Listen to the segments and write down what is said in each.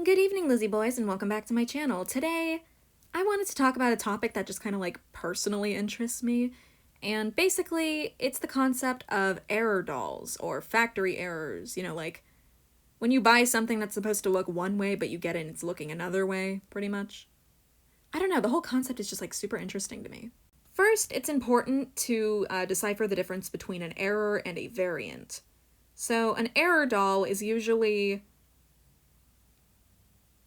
Good evening, Lizzie boys, and welcome back to my channel. Today, I wanted to talk about a topic that just kind of personally interests me, and basically, it's the concept of error dolls, or factory errors, when you buy something that's supposed to look one way, but you get it and it's looking another way, pretty much. I don't know, the whole concept is just super interesting to me. First, it's important to decipher the difference between an error and a variant. So, an error doll is usually...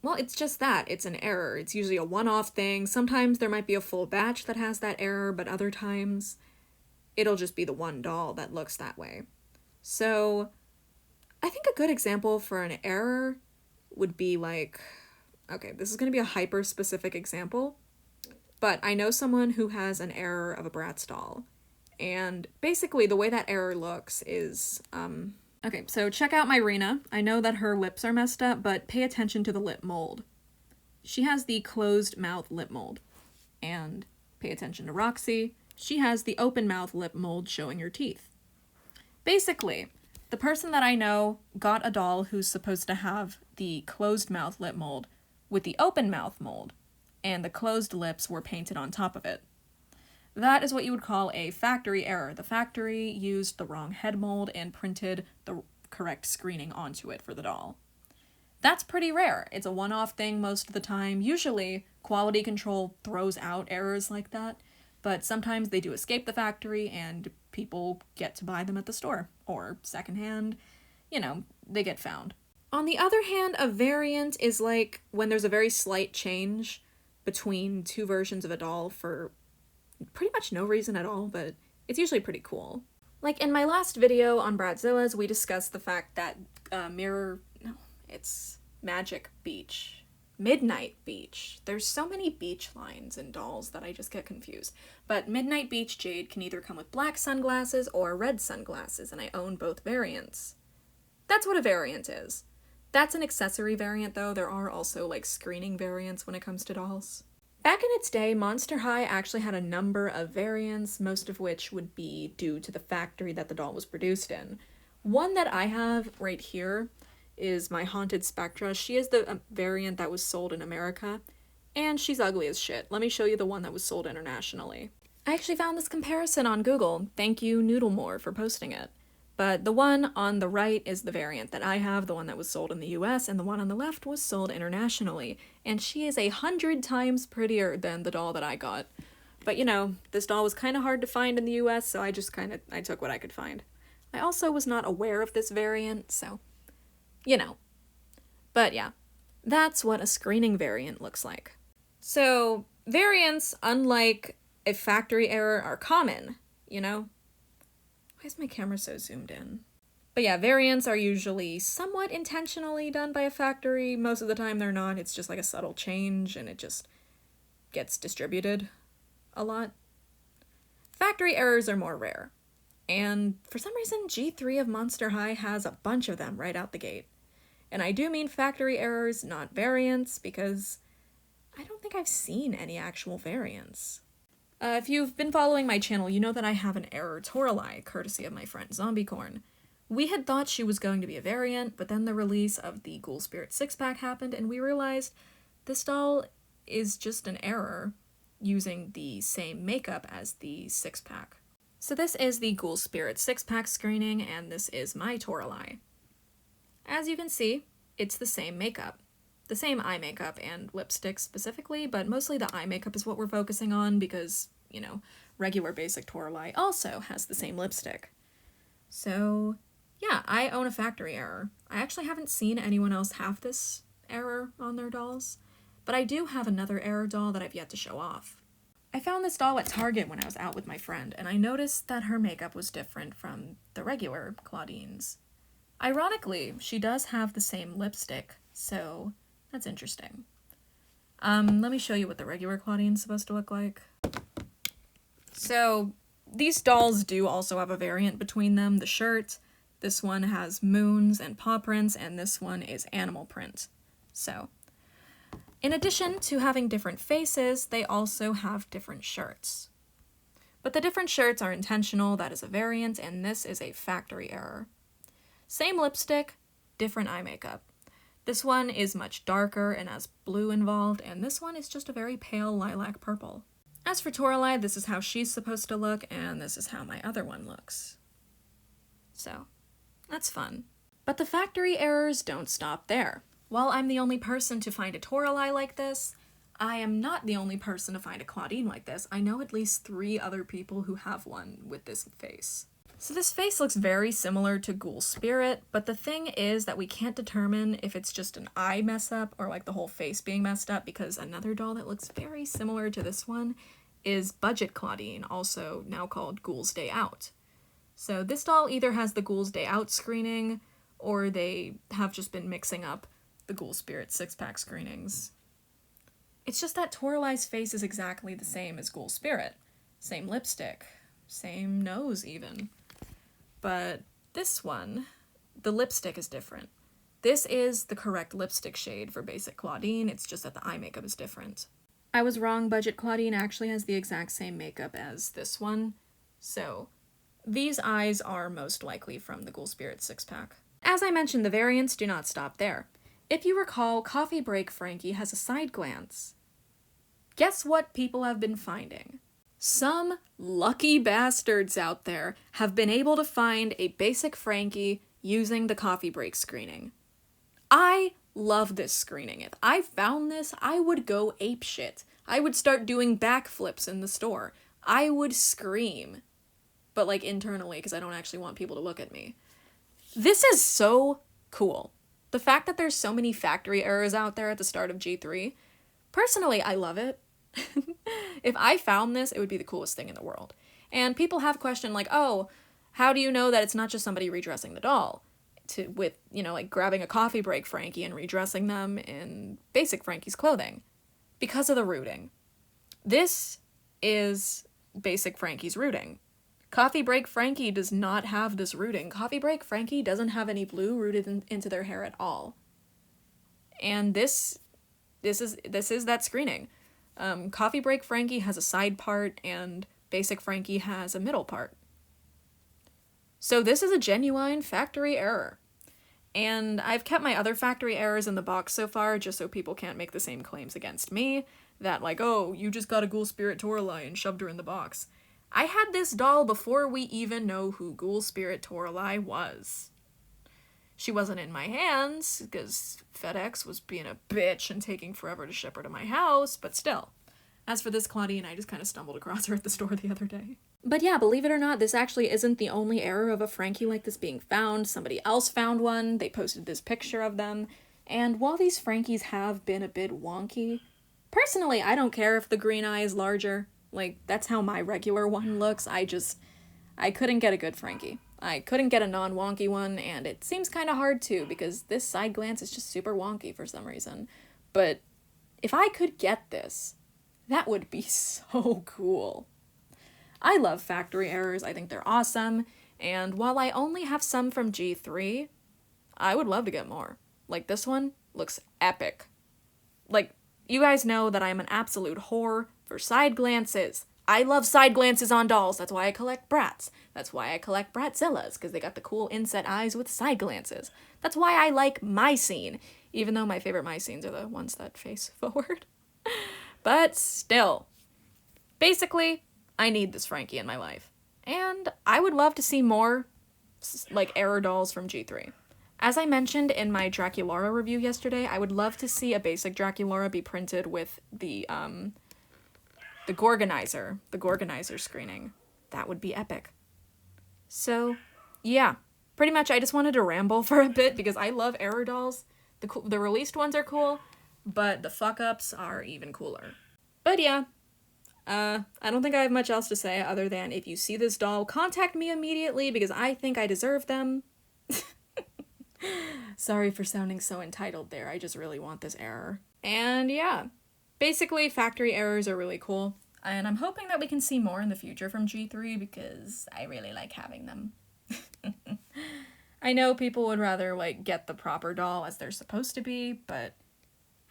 well, it's just that. It's an error. It's usually a one-off thing. Sometimes there might be a full batch that has that error, but other times it'll just be the one doll that looks that way. So I think a good example for an error would be okay, this is going to be a hyper-specific example, but I know someone who has an error of a Bratz doll. And basically the way that error looks is, okay, so check out my Rena. I know that her lips are messed up, but pay attention to the lip mold. She has the closed mouth lip mold. And pay attention to Roxy. She has the open mouth lip mold showing her teeth. Basically, the person that I know got a doll who's supposed to have the closed mouth lip mold with the open mouth mold, and the closed lips were painted on top of it. That is what you would call a factory error. The factory used the wrong head mold and printed the correct screening onto it for the doll. That's pretty rare. It's a one-off thing most of the time. Usually, quality control throws out errors like that, but sometimes they do escape the factory and people get to buy them at the store, or secondhand, they get found. On the other hand, a variant is when there's a very slight change between two versions of a doll for pretty much no reason at all, but it's usually pretty cool. In my last video on Bratzillas, we discussed the fact that Magic Beach. Midnight Beach. There's so many beach lines in dolls that I just get confused. But Midnight Beach Jade can either come with black sunglasses or red sunglasses, and I own both variants. That's what a variant is. That's an accessory variant, though. There are also, screening variants when it comes to dolls. Back in its day, Monster High actually had a number of variants, most of which would be due to the factory that the doll was produced in. One that I have right here is my Haunted Spectra. She is the variant that was sold in America, and she's ugly as shit. Let me show you the one that was sold internationally. I actually found this comparison on Google. Thank you, Noodlemore, for posting it. But the one on the right is the variant that I have, the one that was sold in the US, and the one on the left was sold internationally. And she is 100 times prettier than the doll that I got. But this doll was kind of hard to find in the US, so I took what I could find. I also was not aware of this variant, so, But yeah, that's what a screening variant looks like. So, variants, unlike a factory error, are common, Why is my camera so zoomed in? But yeah, variants are usually somewhat intentionally done by a factory. Most of the time they're not. It's just a subtle change and it just gets distributed a lot. Factory errors are more rare. And for some reason, G3 of Monster High has a bunch of them right out the gate. And I do mean factory errors, not variants, because I don't think I've seen any actual variants. If you've been following my channel, you know that I have an error Toralei, courtesy of my friend Zombiecorn. We had thought she was going to be a variant, but then the release of the Ghoul Spirit 6-pack happened, and we realized this doll is just an error using the same makeup as the 6-pack. So this is the Ghoul Spirit 6-pack screening, and this is my Toralei. As you can see, it's the same makeup. The same eye makeup and lipstick specifically, but mostly the eye makeup is what we're focusing on because, regular basic Toralei also has the same lipstick. So, yeah, I own a factory error. I actually haven't seen anyone else have this error on their dolls, but I do have another error doll that I've yet to show off. I found this doll at Target when I was out with my friend, and I noticed that her makeup was different from the regular Claudine's. Ironically, she does have the same lipstick, so that's interesting. Let me show you what the regular Claudine's supposed to look like. So, these dolls do also have a variant between them. The shirt, this one has moons and paw prints, and this one is animal print. So, in addition to having different faces, they also have different shirts. But the different shirts are intentional, that is a variant, and this is a factory error. Same lipstick, different eye makeup. This one is much darker and has blue involved, and this one is just a very pale lilac purple. As for Toralei, this is how she's supposed to look, and this is how my other one looks. So, that's fun. But the factory errors don't stop there. While I'm the only person to find a Toralei like this, I am not the only person to find a Claudine like this. I know at least 3 other people who have one with this face. So this face looks very similar to Ghoul Spirit, but the thing is that we can't determine if it's just an eye mess up or like the whole face being messed up, because another doll that looks very similar to this one is Budget Claudine, also now called Ghoul's Day Out. So this doll either has the Ghoul's Day Out screening, or they have just been mixing up the Ghoul Spirit 6-pack screenings. It's just that Toralei's face is exactly the same as Ghoul Spirit. Same lipstick, same nose even. But this one, the lipstick is different. This is the correct lipstick shade for basic Claudine, it's just that the eye makeup is different. I was wrong, Budget Claudine actually has the exact same makeup as this one, so these eyes are most likely from the Ghoul Spirit 6-pack. As I mentioned, the variants do not stop there. If you recall, Coffee Break Frankie has a side glance. Guess what people have been finding? Some lucky bastards out there have been able to find a basic Frankie using the Coffee Break screening. I love this screening. If I found this, I would go apeshit. I would start doing backflips in the store. I would scream. But like internally, because I don't actually want people to look at me. This is so cool. The fact that there's so many factory errors out there at the start of G3, personally, I love it. If I found this, it would be the coolest thing in the world. And people have questioned like, oh, how do you know that it's not just somebody redressing the doll? With, you know, like grabbing a Coffee Break Frankie and redressing them in basic Frankie's clothing. Because of the rooting. This is basic Frankie's rooting. Coffee Break Frankie does not have this rooting. Coffee Break Frankie doesn't have any blue rooted into their hair at all. And this is that screening. Coffee Break Frankie has a side part, and basic Frankie has a middle part. So this is a genuine factory error. And I've kept my other factory errors in the box so far, just so people can't make the same claims against me, that like, oh, you just got a Ghoul Spirit Toralei and shoved her in the box. I had this doll before we even know who Ghoul Spirit Toralei was. She wasn't in my hands, because FedEx was being a bitch and taking forever to ship her to my house, but still. As for this Claudine, I just kind of stumbled across her at the store the other day. But yeah, believe it or not, this actually isn't the only error of a Frankie like this being found. Somebody else found one, they posted this picture of them, and while these Frankies have been a bit wonky, personally, I don't care if the green eye is larger. Like, that's how my regular one looks. I couldn't get a good Frankie. I couldn't get a non-wonky one, and it seems kind of hard too, because this side glance is just super wonky for some reason. But if I could get this, that would be so cool. I love factory errors, I think they're awesome, and while I only have some from G3, I would love to get more. Like, this one looks epic. Like, you guys know that I'm an absolute whore for side glances. I love side glances on dolls, that's why I collect Brats. That's why I collect Bratzillas, because they got the cool inset eyes with side glances. That's why I like Mycene, even though my favorite Mycenes are the ones that face forward. But still, basically, I need this Frankie in my life. And I would love to see more, like, error dolls from G3. As I mentioned in my Draculaura review yesterday, I would love to see a basic Draculaura be printed with the Gorgonizer screening. That would be epic. So, yeah. Pretty much I just wanted to ramble for a bit because I love error dolls. The released ones are cool, but the fuck-ups are even cooler. But yeah, I don't think I have much else to say other than if you see this doll, contact me immediately because I think I deserve them. Sorry for sounding so entitled there, I just really want this error. And yeah, basically factory errors are really cool, and I'm hoping that we can see more in the future from G3 because I really like having them. I know people would rather, like, get the proper doll as they're supposed to be, but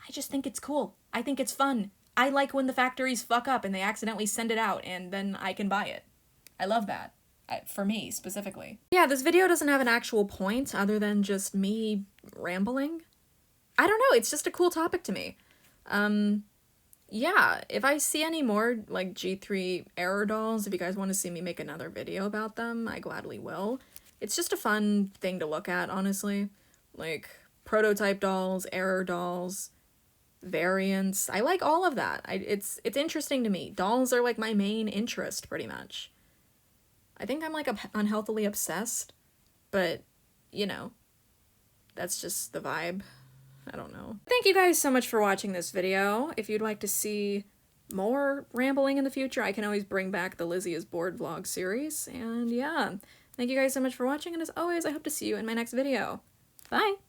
I just think it's cool. I think it's fun. I like when the factories fuck up and they accidentally send it out and then I can buy it. I love that. For me, specifically. Yeah, this video doesn't have an actual point other than just me rambling. I don't know, it's just a cool topic to me. Yeah, if I see any more, like, G3 error dolls, if you guys want to see me make another video about them, I gladly will. It's just a fun thing to look at, honestly. Like, prototype dolls, error dolls, variants. I like all of that. It's interesting to me. Dolls are, like, my main interest, pretty much. I think I'm, like, unhealthily obsessed, but, you know, that's just the vibe. I don't know. Thank you guys so much for watching this video. If you'd like to see more rambling in the future, I can always bring back the Lizzie is Bored vlog series. And yeah, thank you guys so much for watching, and as always, I hope to see you in my next video. Bye!